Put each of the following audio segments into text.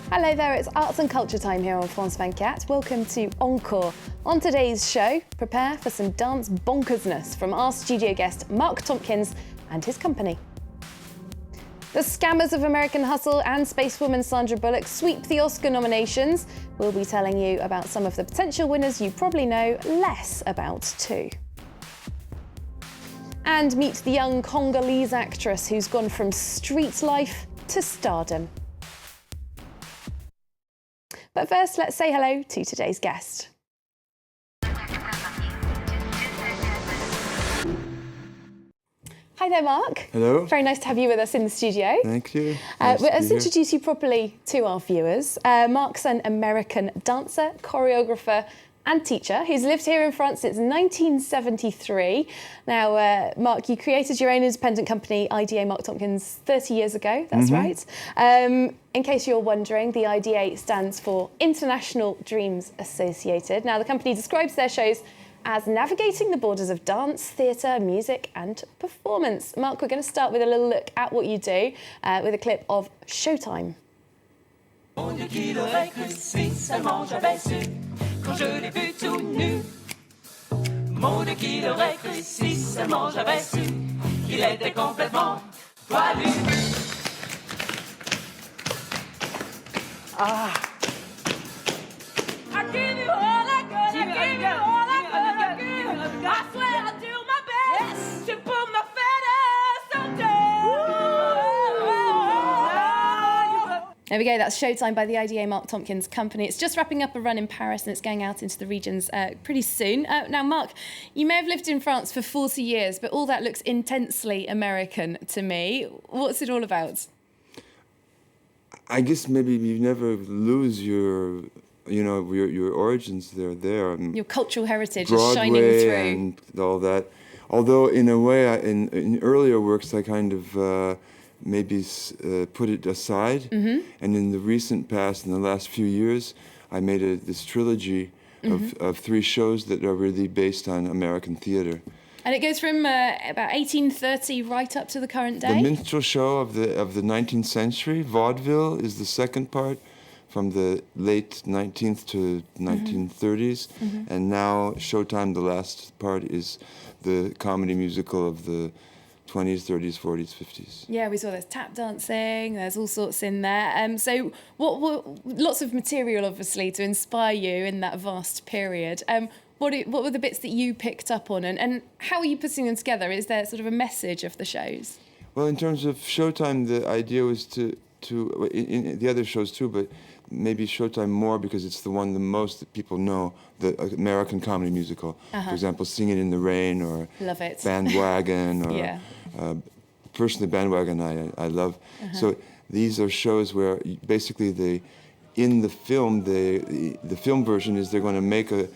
Hello there, it's Arts and Culture time here on France 24. Welcome to Encore. On today's show, prepare for some dance bonkersness from our studio guest Mark Tompkins and his company. The scammers of American Hustle and spacewoman Sandra Bullock sweep the Oscar nominations. We'll be telling you about some of the potential winners you probably know less about too. And meet the young Congolese actress who's gone from street life to stardom. But first, let's say hello to today's guest. Hi there, Mark. Hello. Very nice to have you with us in the studio. Thank you. Let's introduce you properly to our viewers. Mark's an American dancer, choreographer, and teacher who's lived here in France since 1973. Now, Mark, you created your own independent company, IDA Mark Tompkins, 30 years ago, that's right. In case you're wondering, the IDA stands for International Dreams Associated. Now, the company describes their shows as navigating the borders of dance, theatre, music and performance. Mark, we're going to start with a little look at what you do with a clip of Showtime. Mon Dieu, qu'il aurait cru si seulement j'avais su quand je l'ai vu tout nu. Mon Dieu, qu'il aurait cru si seulement j'avais su qu'il était complètement poilu. I give you all I got, I give you all I got, I give you. I swear I'll do my best to put my feathers on There we go, that's Showtime by the IDA Mark Tompkins company. It's just wrapping up a run in Paris and it's going out into the regions pretty soon. Now, Mark, you may have lived in France for 40 years, but all that looks intensely American to me. What's it all about? I guess maybe you never lose your origins. They're there. Your cultural heritage Broadway is shining through. And all that. Although in a way, in earlier works, I kind of maybe put it aside. And in the recent past, in the last few years, I made this trilogy of 3 shows that are really based on American theater. And it goes from about 1830 right up to the current day? The minstrel show of the 19th century, vaudeville, is the second part from the late 19th to 1930s. And now Showtime, the last part, is the comedy musical of the 20s, 30s, 40s, 50s. Yeah, we saw there's tap dancing, there's all sorts in there. So lots of material, obviously, to inspire you in that vast period. What were the bits that you picked up on and how are you putting them together? Is there sort of a message of the shows? Well, in terms of Showtime, the idea was to in the other shows too, but maybe Showtime more because it's the one the most that people know, the American comedy musical. For example, Singing in the Rain or Love it. Bandwagon or Yeah. Personally Bandwagon I love. So these are shows where basically in the film, the film version is they're going to make a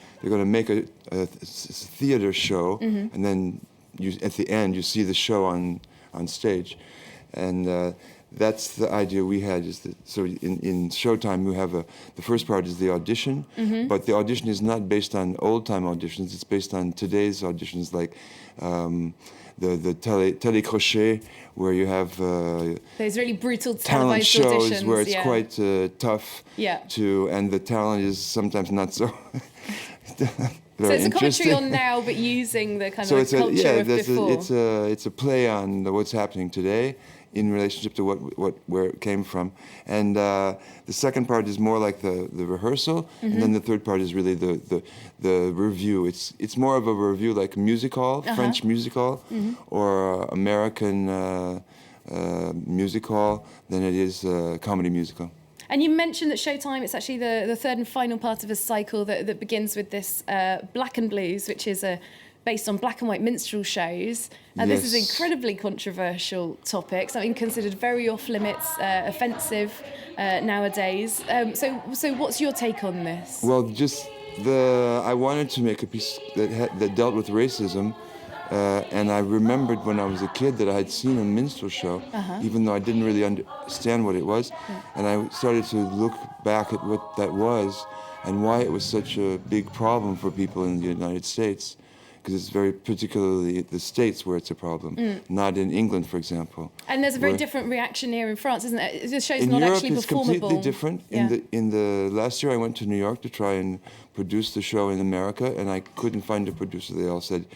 theater show, and then at the end you see the show on stage, and that's the idea we had. Is that so in Showtime we have the first part is the audition, but the audition is not based on old time auditions. It's based on today's auditions, like the télécrochet, where you have those really brutal talent televised shows auditions, where it's quite tough and the talent is sometimes not so so it's a commentary on now but using the kind of culture of before. It's a play on what's happening today in relationship to where it came from, and the second part is more like the rehearsal, and then the third part is really the review. It's more of a review, like music hall, French music hall, or American music hall, than it is comedy musical. And you mentioned that Showtime, it's actually the third and final part of a cycle that begins with this Black and Blues, which is based on black and white minstrel shows. This is an incredibly controversial topic, something considered very off-limits, offensive nowadays. So what's your take on this? Well, I wanted to make a piece that dealt with racism, and I remembered when I was a kid that I had seen a minstrel show, even though I didn't really understand what it was, and I started to look back at what that was and why it was such a big problem for people in the United States. because it's very particularly the States where it's a problem, not in England, for example. And there's a very different reaction here in France, isn't it? This show's In not Europe, actually it's performable. completely different. Yeah. In the last year, I went to New York to try and produce the show in America, and I couldn't find a producer. They all said,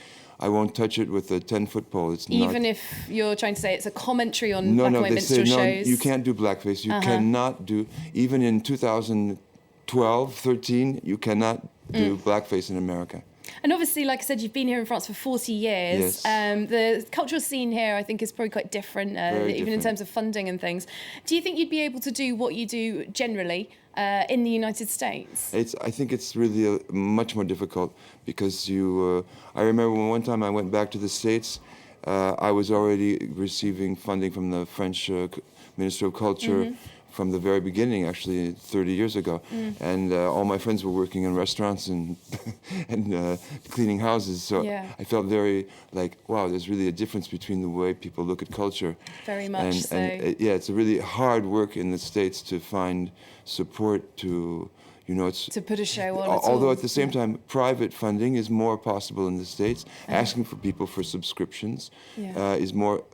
"I won't touch it with a 10-foot pole. It's not." Even if you're trying to say it's a commentary on black and white they minstrel say, shows. no, you can't do blackface. You cannot do, even in 2012, 13, you cannot do blackface in America. And obviously, like I said, you've been here in France for 40 years. Yes. The cultural scene here, I think, is probably quite different, even in different. terms of funding and things. Do you think you'd be able to do what you do generally in the United States? I think it's really much more difficult because I remember one time I went back to the States, I was already receiving funding from the French Minister of Culture from the very beginning, actually 30 years ago. And all my friends were working in restaurants and cleaning houses. So I felt very like, wow, there's really a difference between the way people look at culture. Very much so. And it's a really hard work in the States to find support to, to put a show on. Although at the same time, private funding is more possible in the States. Asking for people for subscriptions is more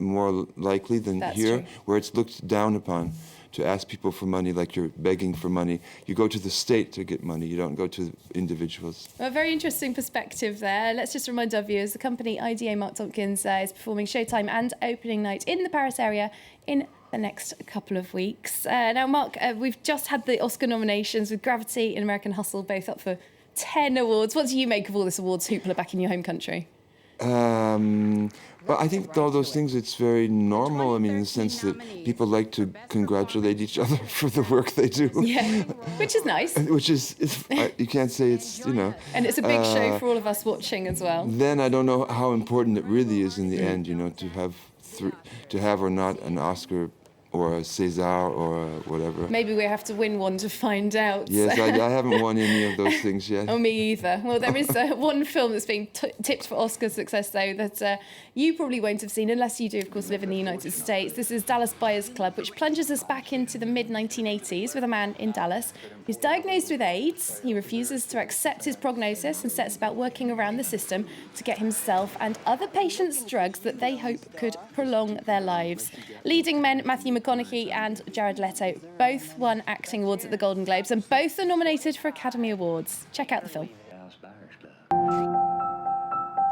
likely than here, where it's looked down upon. To ask people for money like you're begging for money. You go to the state to get money. You don't go to individuals. A very interesting perspective there. Let's just remind our viewers, the company IDA Mark Tompkins is performing Showtime and opening night in the Paris area in the next couple of weeks. Now, Mark, we've just had the Oscar nominations with Gravity and American Hustle both up for 10 awards. What do you make of all this awards hoopla back in your home country? Well, I think all those things, it's very normal. I mean, in the sense that people like to congratulate each other for the work they do. Yeah, which is nice. Which is, you can't say it's, And it's a big show for all of us watching as well. Then I don't know how important it really is in the end, to have or not an Oscar or a César or whatever. Maybe we have to win one to find out. Yes, I haven't won any of those things yet. Oh, me either. Well, there is one film that's being tipped for Oscar success, though, that you probably won't have seen, unless you do, of course, live in the United States. This is Dallas Buyers Club, which plunges us back into the mid-1980s with a man in Dallas who's diagnosed with AIDS. He refuses to accept his prognosis and sets about working around the system to get himself and other patients drugs that they hope could prolong their lives. Leading men Matthew McConaughey and Jared Leto both won acting awards at the Golden Globes and both are nominated for Academy Awards. Check out the film.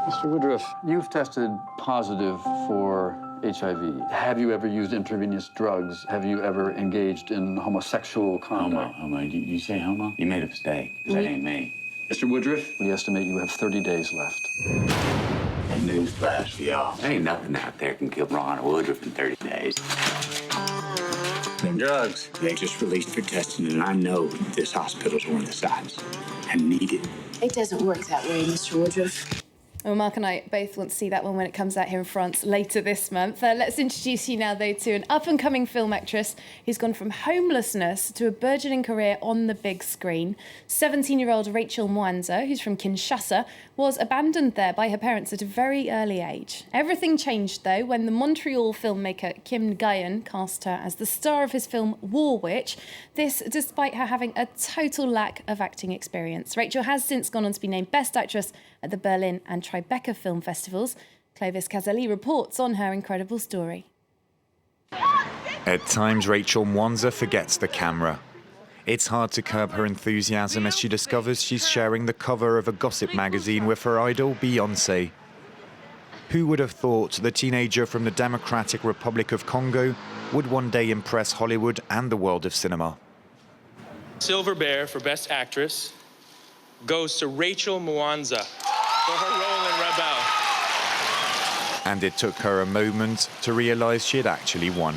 Mr. Woodruff, you've tested positive for HIV. Have you ever used intravenous drugs? Have you ever engaged in homosexual conduct? Homo. Did you say homo? You made a mistake, because that ain't me. Mr. Woodruff, we estimate you have 30 days left. Newsflash for y'all. There ain't nothing out there can kill Ron Woodruff in 30 days. Them drugs, they just released for testing, and I know this hospital's one of the sites and need it. It doesn't work that way, Mr. Woodruff. Well, Mark and I both want to see that one when it comes out here in France later this month. Let's introduce you now, though, to an up-and-coming film actress who's gone from homelessness to a burgeoning career on the big screen. 17-year-old Rachel Mwanza, who's from Kinshasa, was abandoned there by her parents at a very early age. Everything changed, though, when the Montreal filmmaker Kim Nguyen cast her as the star of his film War Witch. This despite her having a total lack of acting experience. Rachel has since gone on to be named Best Actress at the Berlin and Tribeca film festivals. Clovis Caselli reports on her incredible story. At times, Rachel Mwanza forgets the camera. It's hard to curb her enthusiasm as she discovers she's sharing the cover of a gossip magazine with her idol, Beyoncé. Who would have thought the teenager from the Democratic Republic of Congo would one day impress Hollywood and the world of cinema? Silver Bear for Best Actress goes to Rachel Mwanza for her role in Rebelle. And it took her a moment to realise she had actually won.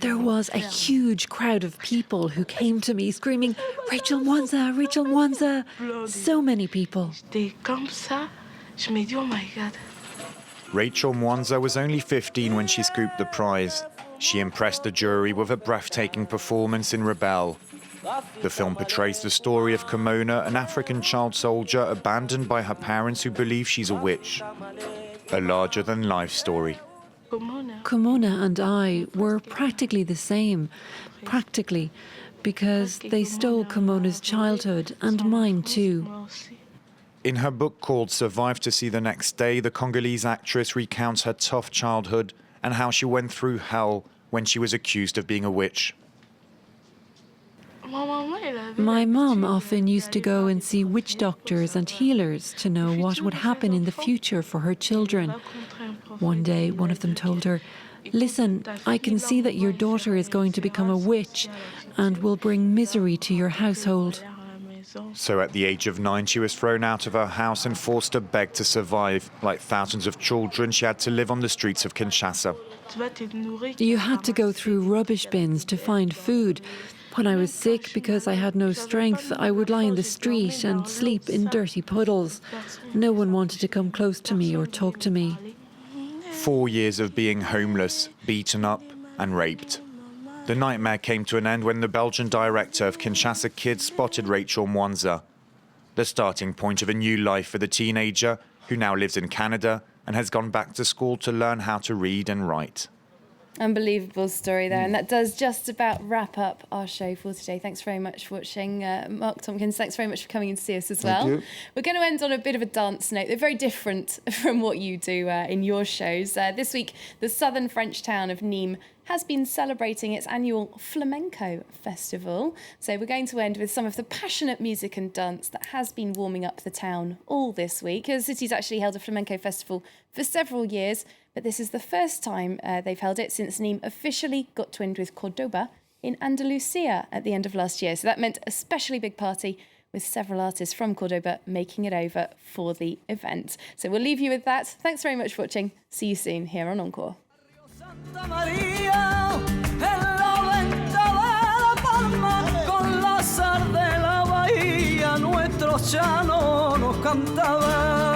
There was a huge crowd of people who came to me screaming, "Rachel Mwanza, Rachel Mwanza." So many people. Rachel Mwanza was only 15 when she scooped the prize. She impressed the jury with a breathtaking performance in Rebelle. The film portrays the story of Kimona, an African child soldier abandoned by her parents who believe she's a witch. A larger-than-life story. Kimona and I were practically the same. Practically. because they stole Kimona's childhood and mine too. In her book called Survive to See the Next Day, the Congolese actress recounts her tough childhood and how she went through hell when she was accused of being a witch. My mum often used to go and see witch doctors and healers to know what would happen in the future for her children. One day, one of them told her, "Listen, I can see that your daughter is going to become a witch and will bring misery to your household." So at the age of 9, she was thrown out of her house and forced to beg to survive. Like thousands of children, she had to live on the streets of Kinshasa. You had to go through rubbish bins to find food. When I was sick, because I had no strength, I would lie in the street and sleep in dirty puddles. No one wanted to come close to me or talk to me. 4 years of being homeless, beaten up and raped. The nightmare came to an end when the Belgian director of Kinshasa Kids spotted Rachel Mwanza, the starting point of a new life for the teenager who now lives in Canada and has gone back to school to learn how to read and write. Unbelievable story there. And that does just about wrap up our show for today. Thanks very much for watching. Mark Tompkins, thanks very much for coming in to see us as well. Thank you. We're going to end on a bit of a dance note. They're very different from what you do in your shows. This week, the southern French town of Nîmes has been celebrating its annual flamenco festival. So we're going to end with some of the passionate music and dance that has been warming up the town all this week. The city's actually held a flamenco festival for several years, but this is the first time they've held it since Nîmes officially got twinned with Cordoba in Andalusia at the end of last year. So that meant a especially big party with several artists from Cordoba making it over for the event. So we'll leave you with that. Thanks very much for watching. See you soon here on Encore. Santa María, en la venta de la palma, con la sal de la bahía, nuestro chano nos cantaba.